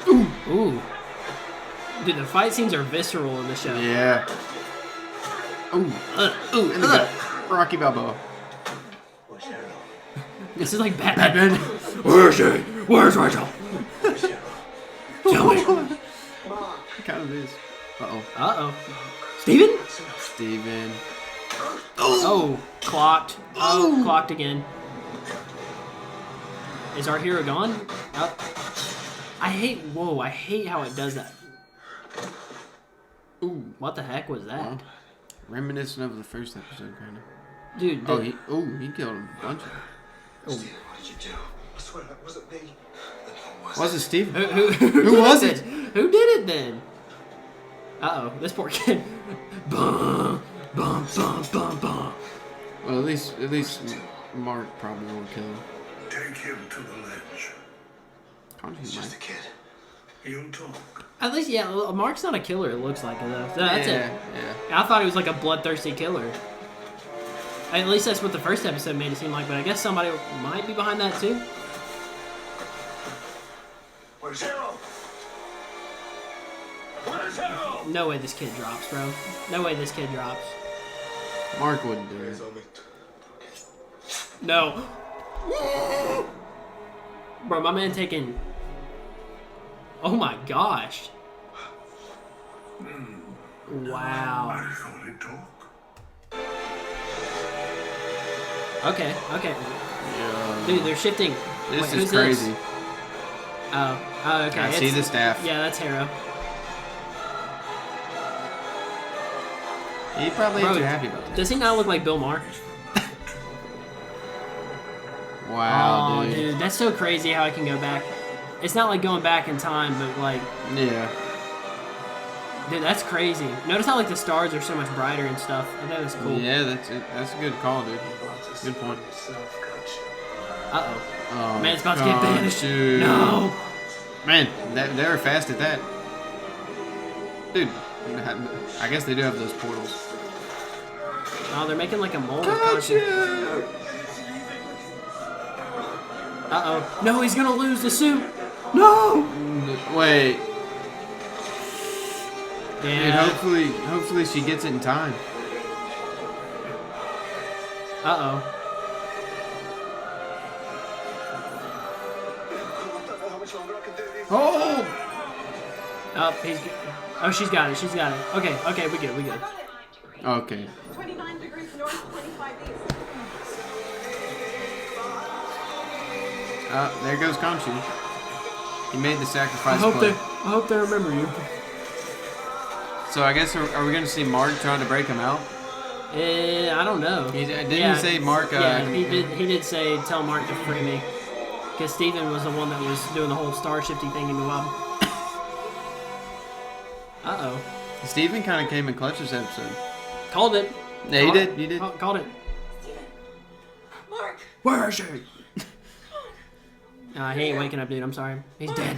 Ooh. Dude, the fight scenes are visceral in the show. Yeah. Ooh. In the gut. Rocky Balboa. This is like Batman. Where is she? Where's Rachel? Tell me. It kind of is. Uh-oh. Steven? Steven. Oh, clocked. Oh, clocked again. Is our hero gone? Oh. I hate how it does that. Ooh, what the heck was that? Well, reminiscent of the first episode, kind of. Dude. He killed a bunch of them. Steve, what did you do? I swear that wasn't me. Was it Steve? Who was it? Who did it then? Uh-oh, this poor kid. Bum, bum, bum, bum, bum. Well, at least Mark probably won't kill him. Take him to the ledge. He's just a kid. He'll talk. At least, yeah, Mark's not a killer, it looks like, though. That's it. Yeah. I thought he was like a bloodthirsty killer. At least that's what the first episode made it seem like, but I guess somebody might be behind that, too. Where's Harold? Where's Harold? No way this kid drops, bro. No way this kid drops. Mark wouldn't do it. No. Bro, my man taking... Oh my gosh. Wow. I thought he'd talk. Okay. Yeah. Dude, they're shifting. This Wait, is who's crazy. This? Oh, okay. I see the staff. Yeah, that's Hero. He probably ain't Bro, too happy about that. Does he not look like Bill Maher? Wow, Oh, dude, that's so crazy how I can go back. It's not like going back in time, but like, Yeah. dude, that's crazy. Notice how like the stars are so much brighter and stuff. I think that's cool. Yeah, that's it. That's a good call, dude. Good point. Uh-oh. Oh, Man, it's about to get banished. dude. No. Man, they were fast at that. Dude, I guess they do have those portals. Oh, they're making like a mold. of conscience. Uh-oh. No, he's gonna lose the suit. No. Wait. Yeah. Dude, hopefully she gets it in time. Uh-oh. Oh! Oh, she's got it. She's got it. Okay, we good. Okay. 29 degrees north, 25 east. There goes Khonshu. He made the I sacrifice play. hope they remember you. So I guess are we going to see Mark trying to break him out? I don't know. Didn't he say Mark? Yeah, he did say tell Mark to free me. Because Steven was the one that was doing the whole star shifting thing in the web. Uh-oh. Steven kind of came in clutch this episode. Called it. Yeah, he did. Called it. Steven. Mark. Where is she? He ain't waking up, dude. I'm sorry. He's dead.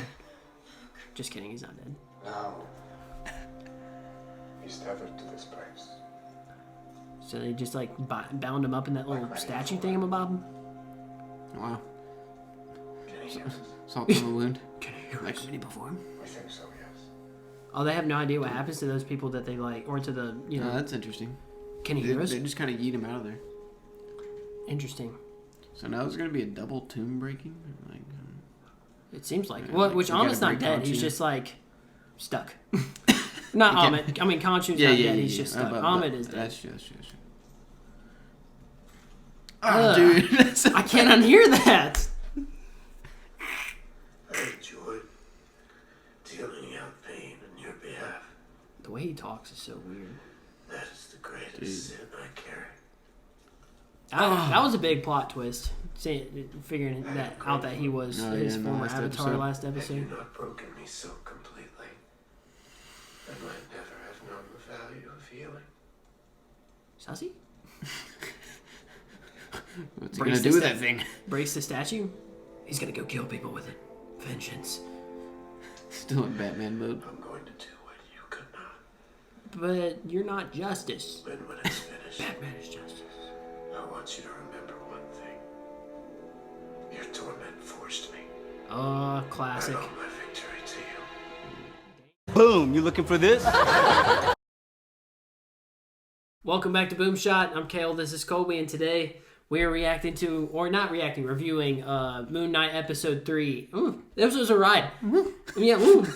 Just kidding. He's not dead. Now, he's tethered to this place. So they just like bound him up in that little statue thingamabob. Wow. Can he hear us? Salt on the wound. Can you hear us? Any before him? I think so, yes. Oh, they have no idea what happens to those people that they like, or to the, you know. That's interesting. Can he hear us? They just kind of yeet him out of there. Interesting. So now there's going to be a double tomb breaking? Like, It seems like. Yeah, Well, like, which we gotta Amit's not break dead. He's Khonshu. just like stuck. Not Amit. I mean, Khonshu's not dead. He's just stuck. Amit is dead. That's true. Ugh. Dude. I can't unhear that. I enjoyed dealing out pain on your behalf. The way he talks is so weird. That is the greatest Dude. sin I carry. That was a big plot twist. Figuring that out that he was Oh, his yeah, in the former last avatar episode. last Had episode. you not broken me so completely, I might never have known the value of healing. Sassy? What's he going to do with that thing? Brace the statue? He's gonna go kill people with it. Vengeance. Still in Batman mode. I'm going to do what you could not. But you're not justice. And when it's finished, Batman is justice. I want you to remember one thing. Your torment forced me. Classic. I owe my victory to you. Boom, you looking for this? Welcome back to Boom Shot. I'm Kale. This is Colby, and today we are reacting to, or not reacting, reviewing Moon Knight Episode 3. Ooh, this was a ride. Yeah, ooh.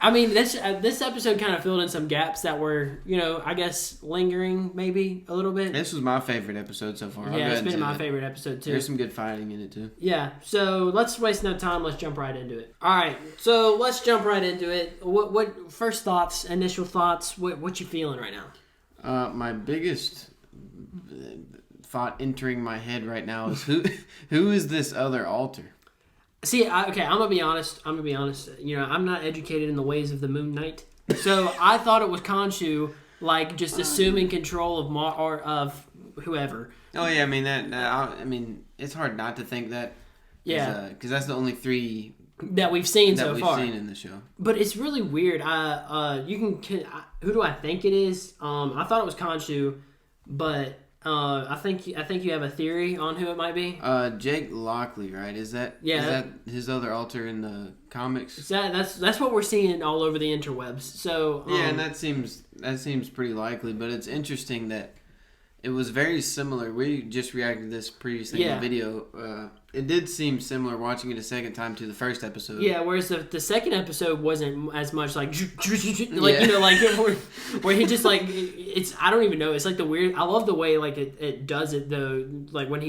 I mean, this episode kind of filled in some gaps that were, I guess, lingering maybe a little bit. This was my favorite episode so far. Yeah, it's been my favorite episode too. There's some good fighting in it too. Yeah, so let's waste no time. Let's jump right into it. All right, so let's jump right into it. What first thoughts, initial thoughts? What you feeling right now? My biggest thought entering my head right now is who is this other alter? See, I'm gonna be honest. I'm not educated in the ways of the Moon Knight, so I thought it was Khonshu, like just assuming control of or of whoever. Oh yeah, I mean I mean, it's hard not to think that. Yeah, because that's the only three that we've seen so far. Seen in the show. But it's really weird. Who do I think it is? I thought it was Khonshu, but. I think you have a theory on who it might be. Jake Lockley, right? Is that his other alter in the comics? That's what we're seeing all over the interwebs. So yeah, and that seems pretty likely. But it's interesting that it was very similar. We just reacted to this previously in the video. It did seem similar watching it a second time to the first episode. Yeah, whereas the second episode wasn't as much like where he just like it's I don't even know. It's like the weird. I love the way like it does it though. Like when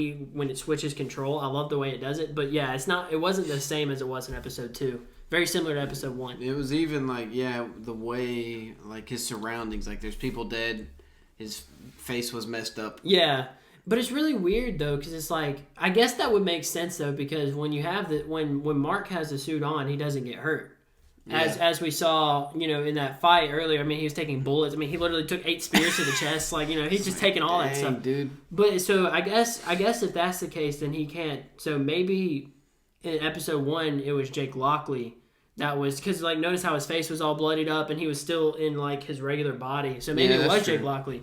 it switches control, I love the way it does it. But yeah, it wasn't the same as it was in episode 2. Very similar to episode 1. It was even like the way like his surroundings, like there's people dead. His face was messed up. Yeah. But it's really weird though, because it's like I guess that would make sense though, because when you have when Mark has the suit on, he doesn't get hurt, as we saw in that fight earlier. I mean, he was taking bullets. I mean, he literally took 8 spears to the chest. Like he's just taking all that stuff, dude. But so I guess if that's the case, then he can't. So maybe in episode 1 it was Jake Lockley. That was because like notice how his face was all bloodied up and he was still in like his regular body. So maybe it was Jake Lockley.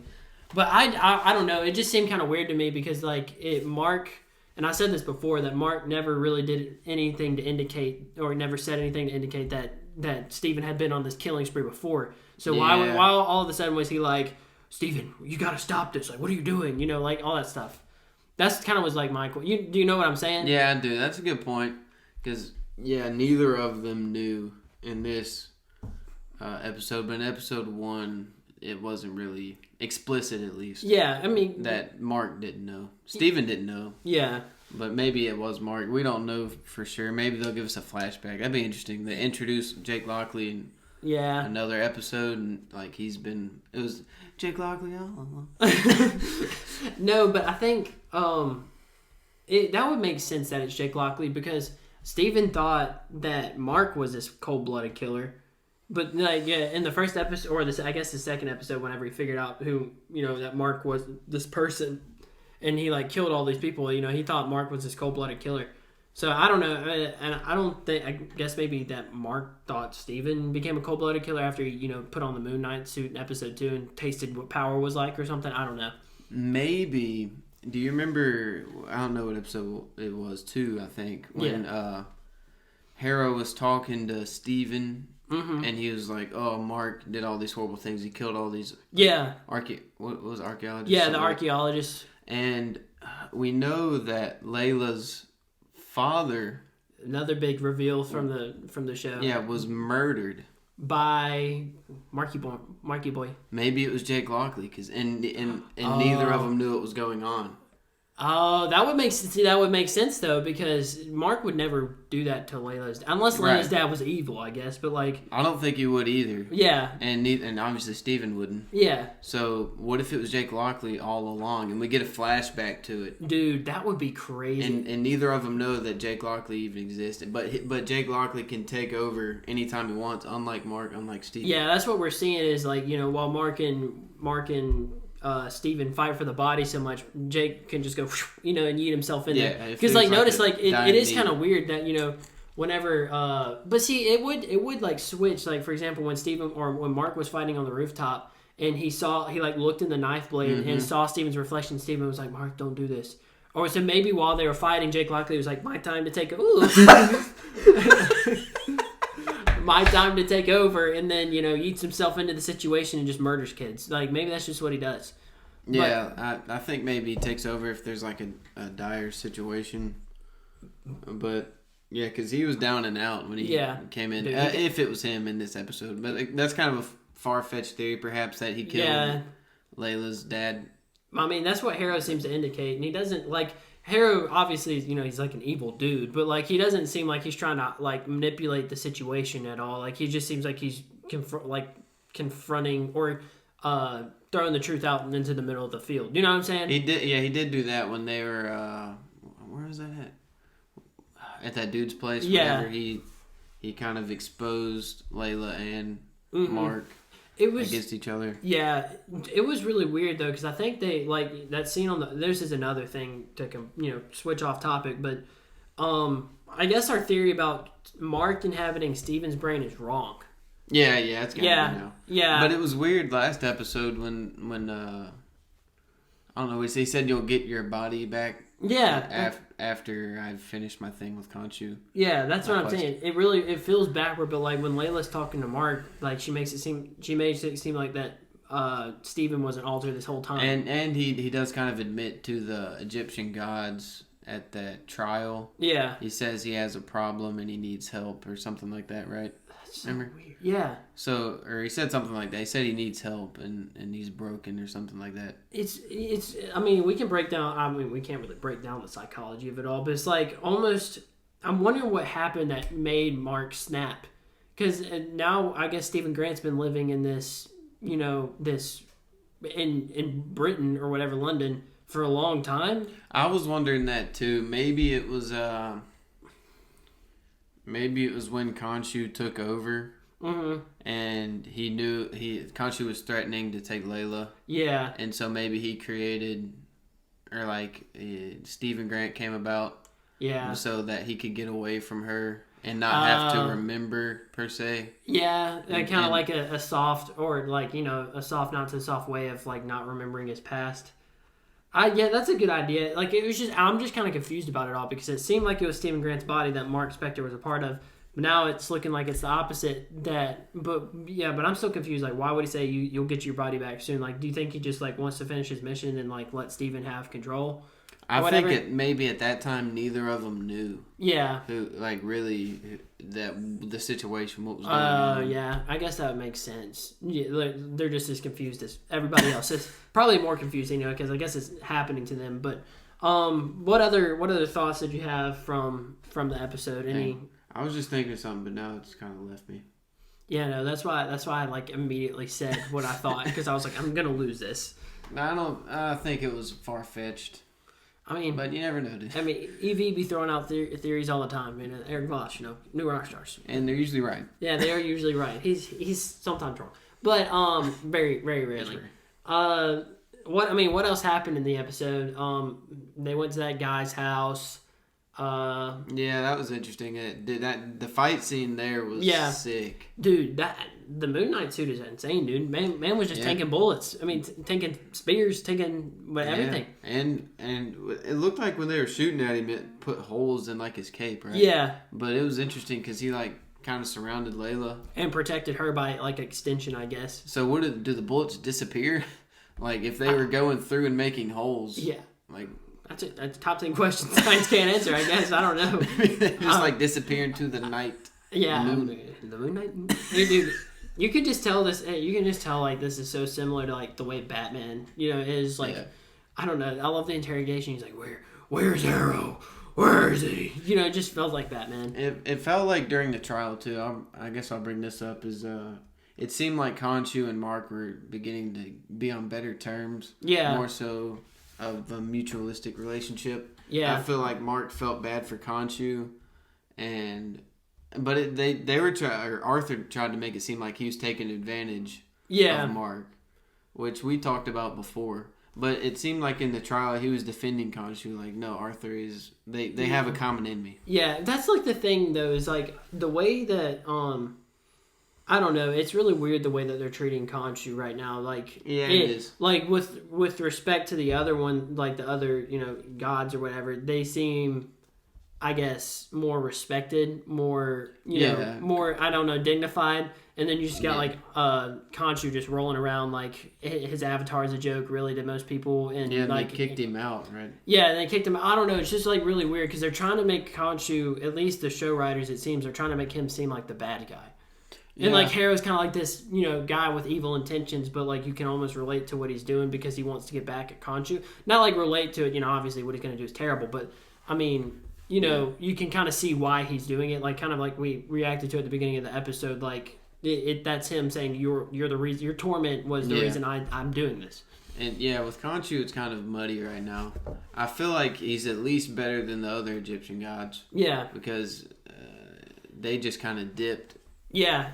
But I don't know. It just seemed kind of weird to me because like Mark, and I said this before, that Mark never really did anything to indicate, or never said anything to indicate that Steven had been on this killing spree before. So why all of a sudden was he like, Steven, you got to stop this. Like, what are you doing? Like all that stuff. That's kind of was like my. Do you know what I'm saying? Yeah, I do. That's a good point. Because neither of them knew in this episode, but in episode 1. It wasn't really explicit, at least. Yeah, I mean... That Mark didn't know. Steven didn't know. Yeah. But maybe it was Mark. We don't know for sure. Maybe they'll give us a flashback. That'd be interesting. They introduce Jake Lockley in another episode, and like it was Jake Lockley. No, but I think that would make sense that it's Jake Lockley, because Steven thought that Mark was this cold-blooded killer. But like in the first episode, or I guess the second episode, whenever he figured out who that Mark was this person, and he like killed all these people, he thought Mark was this cold-blooded killer. So I don't know, and I don't think. I guess maybe that Mark thought Steven became a cold-blooded killer after he put on the Moon Knight suit in episode 2 and tasted what power was like or something. I don't know. Maybe. Do you remember? I don't know what episode it was. 2, I think, when Hera was talking to Steven. Mm-hmm. And he was like, "Oh, Mark did all these horrible things. He killed all these what was archaeologists? Yeah, the archaeologists." And we know that Layla's father, another big reveal from the show, was murdered by Marky Boy. Maybe it was Jake Lockley, because neither of them knew what was going on. Oh, that would make sense though, because Mark would never do that to Layla's dad, unless Layla's dad was evil, I guess. But like, I don't think he would either. Yeah, and obviously Steven wouldn't. Yeah. So what if it was Jake Lockley all along, and we get a flashback to it? Dude, that would be crazy. And neither of them know that Jake Lockley even existed, but Jake Lockley can take over anytime he wants, unlike Mark, unlike Steven. Yeah, that's what we're seeing is like while Mark and Steven fight for the body so much, Jake can just go, and yeet himself in there. Because notice it is kind of weird that whenever, but see, it would like switch. Like for example, when Steven or when Mark was fighting on the rooftop and he looked in the knife blade and saw Steven's reflection. Steven was like, "Mark, don't do this." Or so maybe while they were fighting, Jake Lockley was like, "My time to take a." Ooh. my time to take over, and then eats himself into the situation and just murders kids. Like maybe that's just what he does. Yeah, I think maybe he takes over if there's like a dire situation. But yeah, because he was down and out when he came in. Dude, if it was him in this episode, but like, that's kind of a far-fetched theory, perhaps, that he killed Layla's dad. I mean, that's what Harrow seems to indicate, and he doesn't like Harrow. Obviously, he's like an evil dude, but like he doesn't seem like he's trying to like manipulate the situation at all. Like he just seems like he's confronting or throwing the truth out into the middle of the field. You know what I'm saying? He did do that when they were where was that at that dude's place. Whenever he kind of exposed Layla and Mark against each other. Yeah, it was really weird though, because I think they like that scene on the. This is another thing to switch off topic, but I guess our theory about Mark inhabiting Steven's brain is wrong. Yeah, it's gotta be now. Yeah. But it was weird last episode when I don't know. He said you'll get your body back. Yeah. After I've finished my thing with Khonshu. Yeah, that's what I'm saying. It feels backward, but like when Layla's talking to Mark, like she makes it seem like that Steven wasn't altered this whole time. And he does kind of admit to the Egyptian gods at that trial. Yeah. He says he has a problem and he needs help or something like that, right? So remember? Weird. Yeah. So, or he said something like that. He said he needs help and he's broken or something like that. It's. I mean, we can break down. I mean, we can't really break down the psychology of it all, but it's like almost. I'm wondering what happened that made Mark snap, because now I guess Stephen Grant's been living in this, this in Britain or whatever, London, for a long time. I was wondering that too. Maybe it was when Khonshu took over, and he knew Khonshu was threatening to take Layla. Yeah, and so maybe he created, or like Stephen Grant came about. Yeah, so that he could get away from her and not have to remember per se. Yeah, kind of like a soft, or like a soft, not so soft way of like not remembering his past. Yeah, that's a good idea. Like I'm just kind of confused about it all, because it seemed like it was Stephen Grant's body that Mark Spector was a part of, but now it's looking like it's the opposite. But I'm still confused. Like, why would he say you'll get your body back soon? Like, do you think he just like wants to finish his mission and like let Stephen have control? I think maybe at that time neither of them knew. Yeah. Who like really the situation, what was going on. Yeah, I guess that would make sense. Yeah, they're just as confused as everybody else. It's probably more confusing, because I guess it's happening to them. But what other thoughts did you have from the episode? I was just thinking of something, but now it's kind of left me. Yeah, no, that's why I like immediately said what I thought, because I was like, I'm gonna lose this. I think it was far fetched. I mean, but you never know. I mean, EV be throwing out theories all the time. Eric Voss, new rock stars, and they're usually right. Yeah, they are usually right. He's sometimes wrong, but very very rarely. What else happened in the episode? They went to that guy's house. Yeah, that was interesting. The fight scene there was sick, dude. The Moon Knight suit is insane, dude. Man was just taking bullets. I mean, taking spears, taking everything. And it looked like when they were shooting at him, it put holes in like his cape, right? Yeah. But it was interesting because he like kind of surrounded Layla and protected her by like extension, I guess. So do the bullets disappear? Like if they were going through and making holes? Yeah. Like. That's a top 10 question science can't answer, I guess. I don't know. Just like disappear into the night. Yeah. The Moon Knight? Hey, dude, you could just tell this. You can just tell like this is so similar to like the way Batman, is like. Yeah. I don't know. I love the interrogation. He's like, where's Arrow? Where is he? It just felt like Batman. It felt like during the trial too. I guess I'll bring this up. It seemed like Khonshu and Mark were beginning to be on better terms. Yeah. More so of a mutualistic relationship. Yeah. I feel like Mark felt bad for Khonshu, but Arthur tried to make it seem like he was taking advantage of Mark, which we talked about before. But it seemed like in the trial he was defending Khonshu, like, no, Arthur is they have a common enemy. Yeah, that's like the thing though, is like the way that I don't know. It's really weird the way that they're treating Khonshu right now. Like, yeah, it is. Like with respect to the other one, like the other gods or whatever, they seem. I guess, more respected, more, you know, more, I don't know, dignified. And then you just got like Khonshu just rolling around like his avatar is a joke really to most people, and like they kicked him out, right? Yeah, and they kicked him. I don't know. It's just like really weird because they're trying to make Khonshu, at least the show writers, it seems, they're trying to make him seem like the bad guy. And like Harrow's kind of like this, you know, guy with evil intentions, but like you can almost relate to what he's doing because he wants to get back at Khonshu. Not like relate to it, you know. Obviously, what he's going to do is terrible, but I mean, you know, you can kind of see why he's doing it. Like kind of like we reacted to at the beginning of the episode, like. That's him saying you're the reason, your torment was the reason I'm doing this. And with Khonshu it's kind of muddy right now. I feel like he's at least better than the other Egyptian gods. Yeah, because they just kind of dipped. Yeah,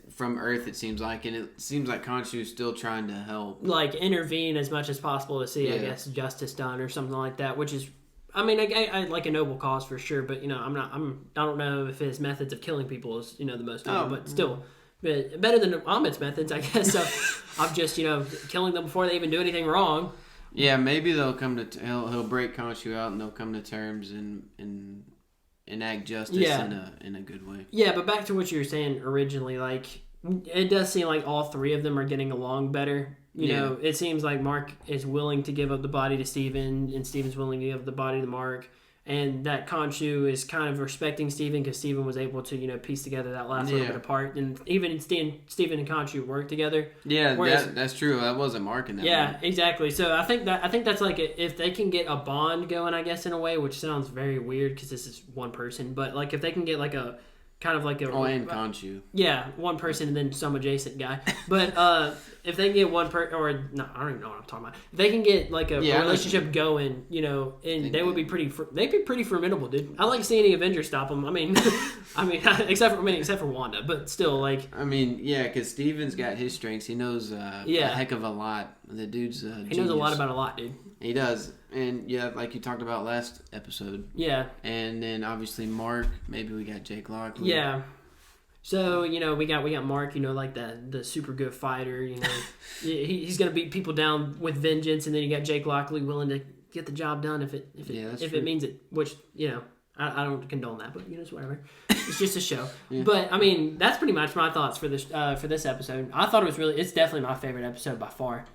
from Earth it seems like, and it seems like Khonshu's still trying to help, like intervene as much as possible to see, I guess, justice done or something like that, which is. I mean, I like a noble cause for sure, but you know, I don't know if his methods of killing people is, you know, the most noble, but still. But better than Amit's methods, I guess. So I'm just, you know, killing them before they even do anything wrong. Yeah, maybe they'll come to he'll break Khonshu out and they'll come to terms and enact justice in a good way. Yeah, but back to what you were saying originally, like it does seem like all three of them are getting along better. You know, it seems like Mark is willing to give up the body to Steven, and Steven's willing to give up the body to Mark. And that Khonshu is kind of respecting Steven because Steven was able to, you know, piece together that last little bit apart. And even Steven and Khonshu work together. Yeah, that's true. That wasn't Mark in that one. Exactly. So I think that's like if they can get a bond going, I guess, in a way, which sounds very weird because this is one person. But like if they can get like a kind of like a... Oh, and Khonshu. Yeah, one person and then some adjacent guy. But if they can get one person... Or, no, I don't even know what I'm talking about. If they can get like a relationship going, you know, and they would be pretty... They'd be pretty formidable, dude. I like seeing the Avengers stop them. I mean, except for Wanda, but still, like... I mean, yeah, because Steven's got his strengths. He knows a heck of a lot. The dude's he knows a lot about a lot, dude. He does. And like you talked about last episode. Yeah. And then obviously Mark, maybe we got Jake Lockley. Yeah. So, you know, we got Mark, you know, like the super good fighter, you know. He's going to beat people down with vengeance, and then you got Jake Lockley willing to get the job done if it means it, which, you know, I don't condone that, but you know, it's whatever. It's just a show. But I mean, that's pretty much my thoughts for this episode. I thought it's definitely my favorite episode by far.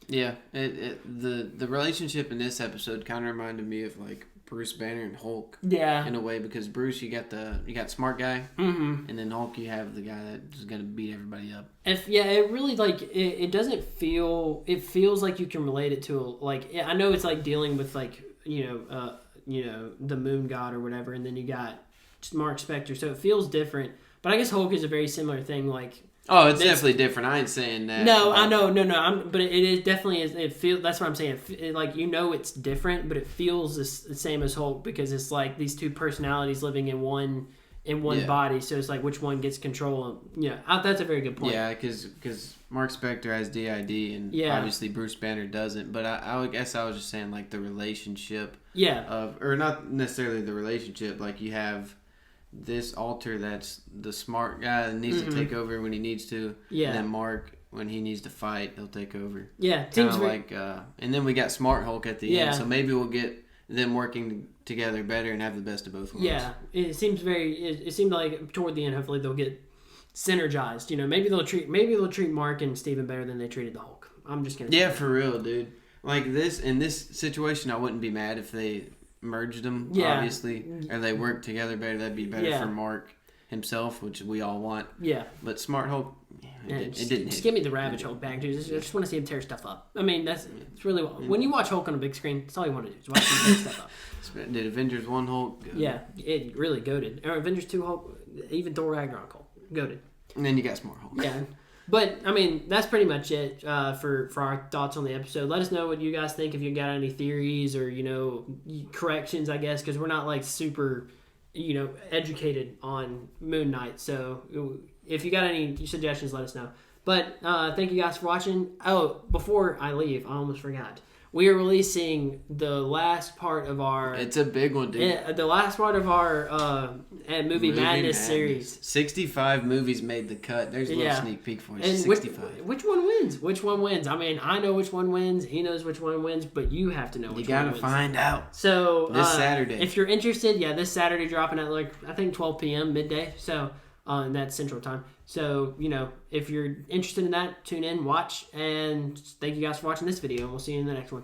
Yeah, the relationship in this episode kind of reminded me of like Bruce Banner and Hulk. Yeah, in a way, because Bruce, you got smart guy, and then Hulk, you have the guy that's gonna beat everybody up. It really like it doesn't feel. It feels like you can relate it to I know it's like dealing with like you know the Moon God or whatever, and then you got Mark Spector, so it feels different. But I guess Hulk is a very similar thing, like. Oh, it's definitely different. I ain't saying that. No, I know. No. But it is definitely. It feels. That's what I'm saying. Like you know, it's different, but it feels the same as Hulk because it's like these two personalities living in one body. So it's like which one gets control. Yeah, that's a very good point. Yeah, because Mark Spector has DID, and obviously Bruce Banner doesn't. But I guess I was just saying like the relationship. Yeah. Or not necessarily the relationship. Like you have. This alter that's the smart guy that needs to take over when he needs to. Yeah. And then Mark, when he needs to fight, he'll take over. Yeah. Kind of like, and then we got Smart Hulk at the end, so maybe we'll get them working together better and have the best of both worlds. Yeah. It seems it seemed like toward the end, hopefully they'll get synergized. You know, maybe they'll treat Mark and Steven better than they treated the Hulk. I'm just gonna. Yeah, for real, dude. Like in this situation, I wouldn't be mad if they. Merged them, obviously, or they work together better. That'd be better for Mark himself, which we all want. Yeah. But Smart Hulk, it didn't. Just give me the Ravage Hulk back, dude. I just want to see him tear stuff up. I mean, it's really when you watch Hulk on a big screen, that's all you want to do is watch him tear stuff up. Did Avengers 1 Hulk? Goated. Yeah, it really goated. Or Avengers 2 Hulk, even Thor Ragnarok Hulk, goated. And then you got Smart Hulk. Yeah. But, I mean, that's pretty much it for our thoughts on the episode. Let us know what you guys think, if you got any theories or, you know, corrections, I guess, because we're not, like, super, you know, educated on Moon Knight. So, if you got any suggestions, let us know. But, thank you guys for watching. Oh, before I leave, I almost forgot. we are releasing the last part of our. It's a big one, dude. The last part of our movie Madness series. 65 movies made the cut. There's a little sneak peek for you. And 65. Which one wins? Which one wins? I mean, I know which one wins. He knows which one wins, but you have to know which one wins. You gotta find out. So this Saturday, if you're interested, this Saturday dropping at I think 12 p.m. midday. So and that's Central Time. So if you're interested in that, tune in, watch, and thank you guys for watching this video. And we'll see you in the next one.